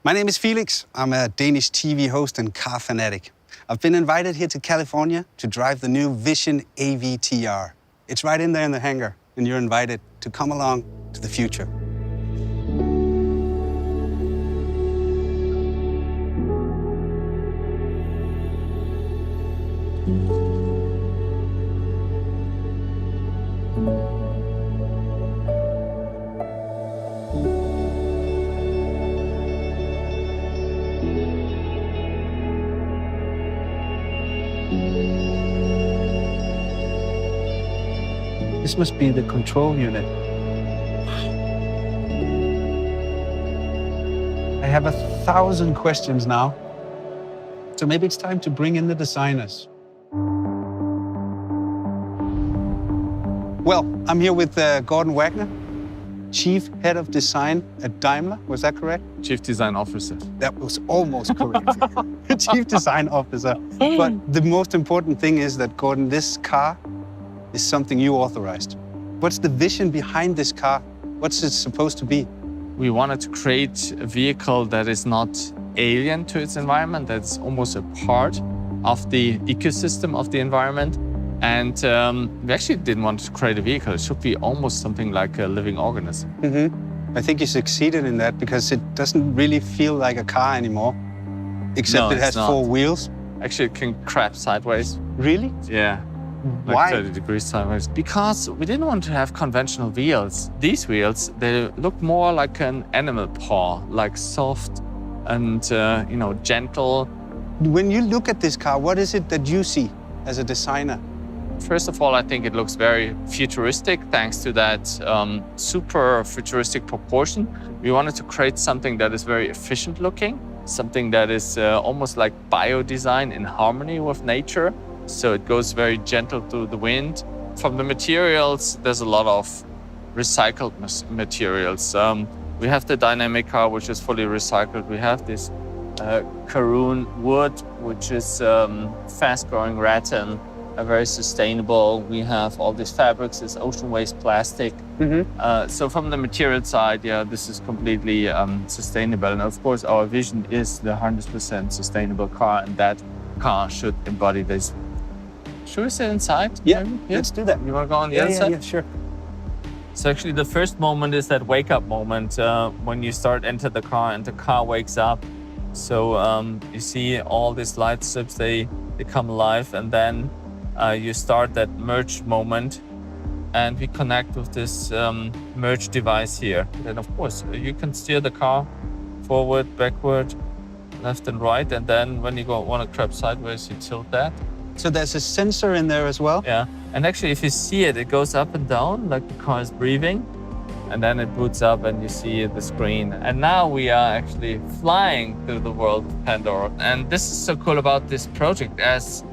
My name is Felix. I'm a Danish TV host and car fanatic. I've been invited here to California to drive the new Vision AVTR. It's right in there in the hangar, and you're invited to come along to the future. This must be the control unit. I have 1,000 questions now. So maybe it's time to bring in the designers. Well, I'm here with Gordon Wagner, Chief Head of Design at Daimler. Was that correct? Chief Design Officer. That was almost correct. Chief Design Officer. But the most important thing is that, Gordon, this car is something you authorized. What's the vision behind this car? What's it supposed to be? We wanted to create a vehicle that is not alien to its environment, that's almost a part of the ecosystem of the environment. And we actually didn't want to create a vehicle. It should be almost something like a living organism. I think you succeeded in that because it doesn't really feel like a car anymore, except it has 4 wheels. Actually, it can crab sideways. Really? Yeah. Like Why? 30 degrees sideways. Because we didn't want to have conventional wheels. These wheels, they look more like an animal paw, like soft and gentle. When you look at this car, what is it that you see as a designer? First of all, I think it looks very futuristic thanks to that super futuristic proportion. We wanted to create something that is very efficient looking, something that is almost like bio-design in harmony with nature. So it goes very gentle through the wind. From the materials, there's a lot of recycled materials. We have the dynamic car, which is fully recycled. We have this Karun wood, which is fast-growing rattan, very sustainable. We have all these fabrics, this ocean waste plastic. So from the material side, yeah, this is completely sustainable. And of course, our vision is the 100% sustainable car, and that car should embody this. Should we sit inside? Yeah, let's do that. You want to go on the other side? Yeah, sure. So actually the first moment is that wake-up moment when you enter the car and the car wakes up. So you see all these light strips, they come alive, and then you start that merge moment, and we connect with this merge device here. Then of course you can steer the car forward, backward, left and right, and then when you want to crab sideways, you tilt that. So there's a sensor in there as well? Yeah, and actually if you see it, it goes up and down like the car is breathing, and then it boots up and you see the screen. And now we are actually flying through the world of Pandora. And this is so cool about this project, as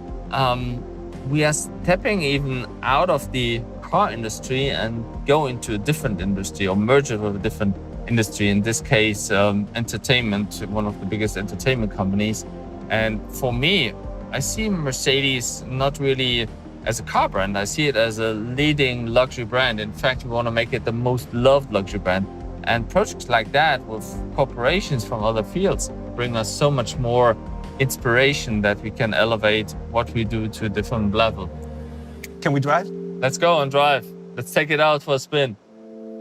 we are stepping even out of the car industry and go into a different industry or merge it with a different industry. In this case, entertainment, one of the biggest entertainment companies. And for me, I see Mercedes not really as a car brand. I see it as a leading luxury brand. In fact, we want to make it the most loved luxury brand. And projects like that with corporations from other fields bring us so much more inspiration that we can elevate what we do to a different level. Can we drive? Let's go and drive. Let's take it out for a spin.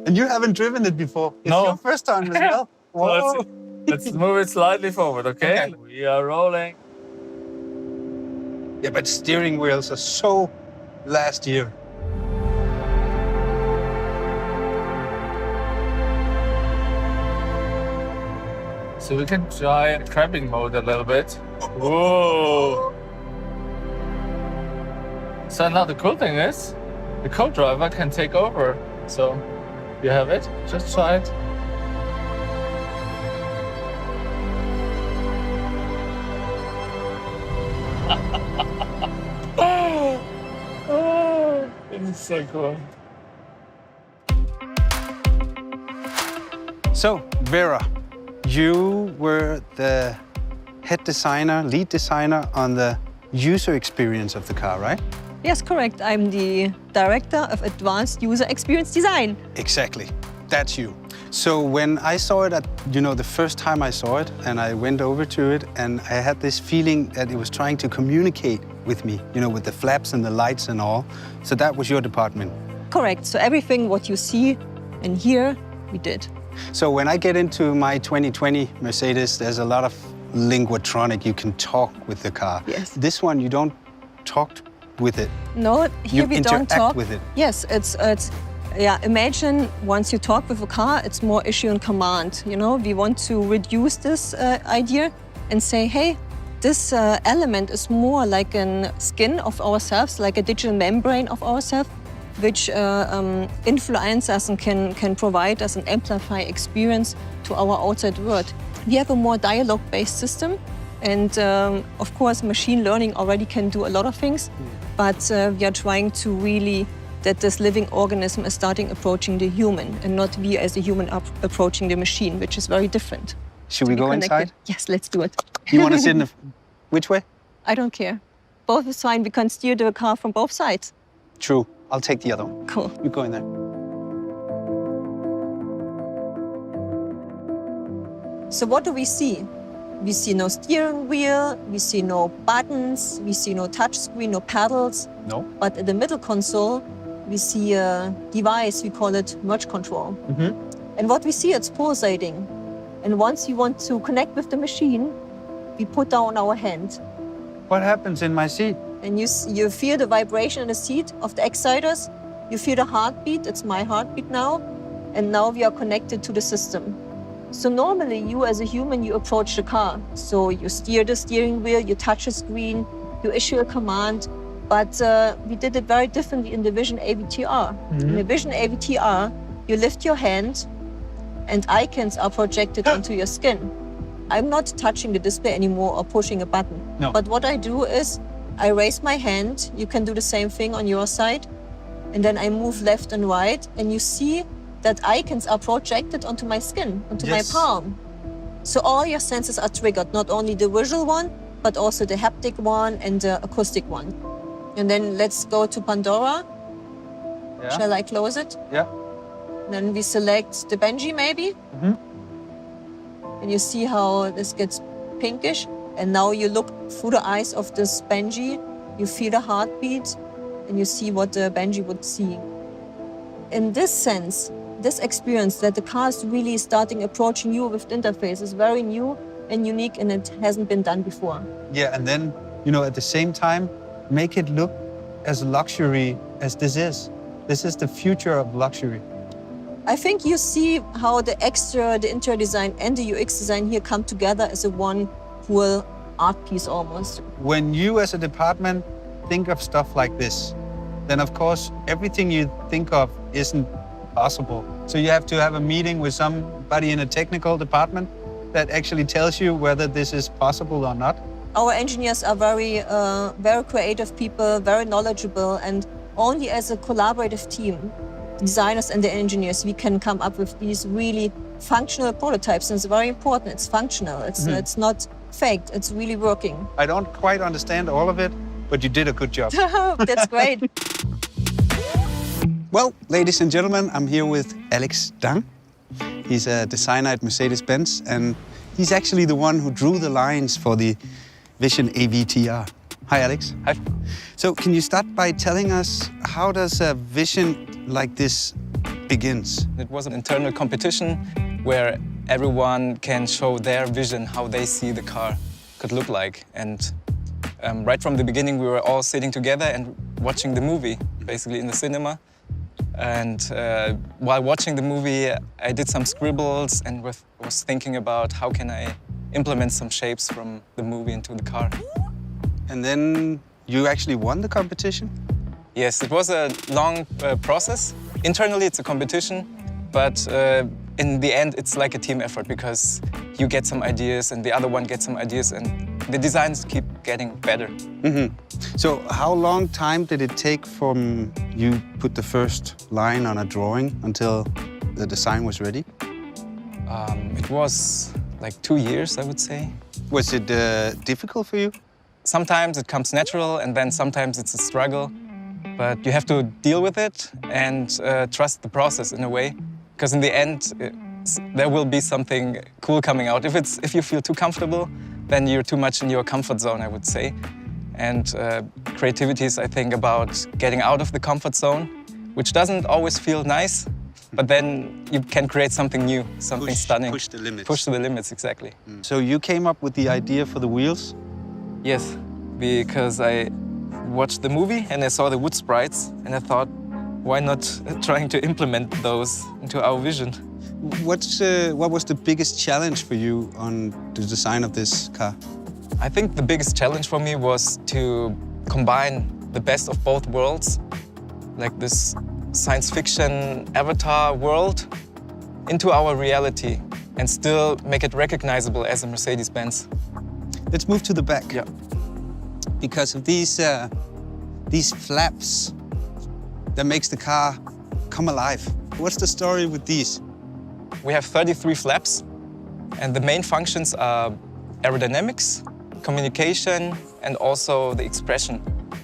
And you haven't driven it before. It's No. your first time as well. Well, let's move it slightly forward, okay? We are rolling. Yeah, but steering wheels are so last year. So we can try crabbing mode a little bit. Whoa! So now the cool thing is, the co-driver can take over. So you have it, just try it. This is so cool. So, Vera, you were the head designer, lead designer on the user experience of the car, right? Yes, correct. I'm the Director of Advanced User Experience Design. Exactly. That's you. So when I saw it the first time I saw it, and I went over to it, and I had this feeling that it was trying to communicate with me, with the flaps and the lights and all. So that was your department. Correct. So everything what you see and hear, we did. So when I get into my 2020 Mercedes, there's a lot of linguatronic. You can talk with the car. Yes. This one, you don't talk with it. No, here we don't talk with it. Yes, it's imagine once you talk with a car, it's more issue and command. We want to reduce this idea and say, hey, this element is more like a skin of ourselves, like a digital membrane of ourselves, which influence us and can provide us an amplified experience to our outside world. We have a more dialogue-based system, and of course, machine learning already can do a lot of things, but we are trying to really that this living organism is starting approaching the human and not we as a human approaching the machine, which is very different. Should we go inside? Yes, let's do it. You want to sit in the... Which way? I don't care. Both is fine. We can steer the car from both sides. True. I'll take the other one. Cool. You go in there. So what do we see? We see no steering wheel, we see no buttons, we see no touch screen, no pedals. No. But in the middle console, we see a device, we call it merge control. And what we see, it's pulsating. And once you want to connect with the machine, we put down our hand. What happens in my seat? And you feel the vibration in the seat of the exciters. You feel the heartbeat, it's my heartbeat now. And now we are connected to the system. So normally you as a human, you approach the car. So you steer the steering wheel, you touch a screen, you issue a command. But we did it very differently in the Vision AVTR. In the Vision AVTR, you lift your hand and icons are projected onto your skin. I'm not touching the display anymore or pushing a button. No. But what I do is I raise my hand. You can do the same thing on your side. And then I move left and right. And you see that icons are projected onto my skin, onto my palm. So all your senses are triggered, not only the visual one, but also the haptic one and the acoustic one. And then let's go to Pandora. Yeah. Shall I close it? Yeah. Then we select the Benji, maybe. And you see how this gets pinkish. And now you look through the eyes of this Benji, you feel the heartbeat, and you see what the Benji would see. In this sense, this experience that the car is really starting approaching you with the interface is very new and unique, and it hasn't been done before. Yeah, and then, at the same time, make it look as luxury as this is. This is the future of luxury. I think you see how the interior design and the UX design here come together as a one cool art piece almost. When you as a department think of stuff like this, then of course everything you think of isn't possible. So you have to have a meeting with somebody in a technical department that actually tells you whether this is possible or not. Our engineers are very creative people, very knowledgeable, and only as a collaborative team, designers and the engineers, we can come up with these really functional prototypes. And it's very important, it's functional, it's not faked, it's really working. I don't quite understand all of it, but you did a good job. That's great. Well, ladies and gentlemen, I'm here with Alex Dang. He's a designer at Mercedes-Benz, and he's actually the one who drew the lines for the Vision AVTR. Hi, Alex. Hi. So can you start by telling us how does a vision like this begins? It was an internal competition where everyone can show their vision, how they see the car could look like. And right from the beginning, we were all sitting together and watching the movie, basically in the cinema. And while watching the movie, I did some scribbles and was thinking about how can I implement some shapes from the movie into the car. And then you actually won the competition? Yes, it was a long process. Internally, it's a competition, but in the end, it's like a team effort because you get some ideas and the other one gets some ideas and the designs keep getting better. So how long time did it take from you put the first line on a drawing until the design was ready? It was like 2 years, I would say. Was it difficult for you? Sometimes it comes natural and then sometimes it's a struggle. But you have to deal with it and trust the process in a way. Because in the end, there will be something cool coming out. If you feel too comfortable, then you're too much in your comfort zone, I would say. And creativity is, I think, about getting out of the comfort zone, which doesn't always feel nice, but then you can create something new, something stunning. Push the limits. Push to the limits, exactly. So you came up with the idea for the wheels? Yes, because I watched the movie and I saw the wood sprites and I thought, why not trying to implement those into our vision? What was the biggest challenge for you on the design of this car? I think the biggest challenge for me was to combine the best of both worlds, like this science fiction avatar world, into our reality and still make it recognizable as a Mercedes-Benz. Let's move to the back. Yeah. Because of these flaps that makes the car come alive. What's the story with these? We have 33 flaps, and the main functions are aerodynamics, communication, and also the expression.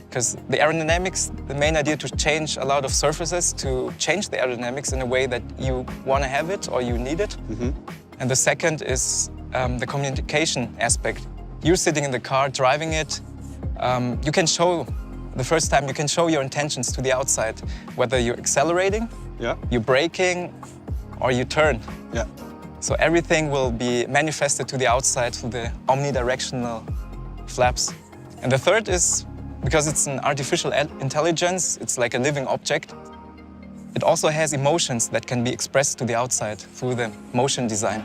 Because the aerodynamics, the main idea to change a lot of surfaces, to change the aerodynamics in a way that you want to have it or you need it. And the second is the communication aspect. You're sitting in the car, driving it. You can show, the first time, you can show your intentions to the outside, whether you're accelerating, you're braking, or you turn. So everything will be manifested to the outside through the omnidirectional flaps. And the third is, because it's an artificial intelligence, it's like a living object, it also has emotions that can be expressed to the outside through the motion design.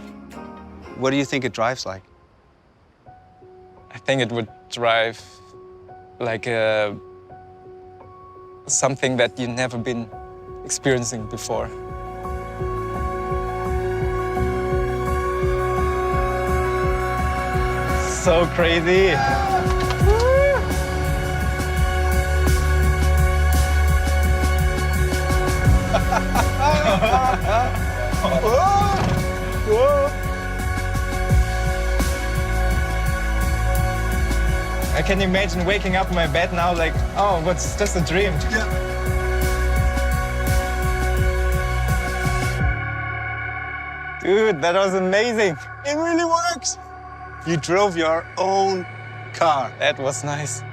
What do you think it drives like? I think it would drive like something that you've never been experiencing before. So crazy! I can imagine waking up in my bed now like, oh, what's just a dream. Dude, that was amazing. It really works. You drove your own car. That was nice.